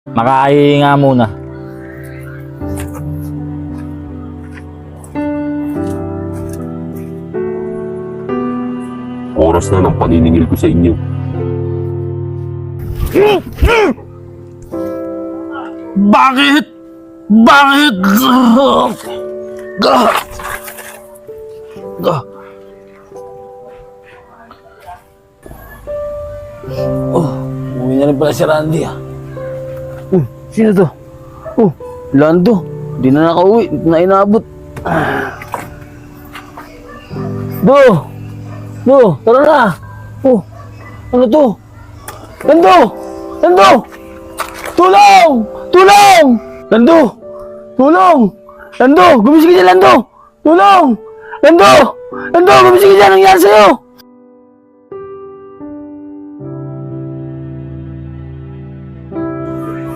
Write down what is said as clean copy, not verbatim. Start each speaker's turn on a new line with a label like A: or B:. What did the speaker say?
A: Makahinga muna.
B: Oras na ng paniningil ko sa inyo.
A: Bakit? Bakit? Uwi na rin pala si Randy ah.
C: Sino to? Oh, Lando. Di na nakauwi. Di na inabot. Tara na. Oh, ano to? Lando! Tulong! Lando! Gumising ka dyan, Lando! Tulong! Lando! Gumising ka dyan! Anong nangyari sa'yo?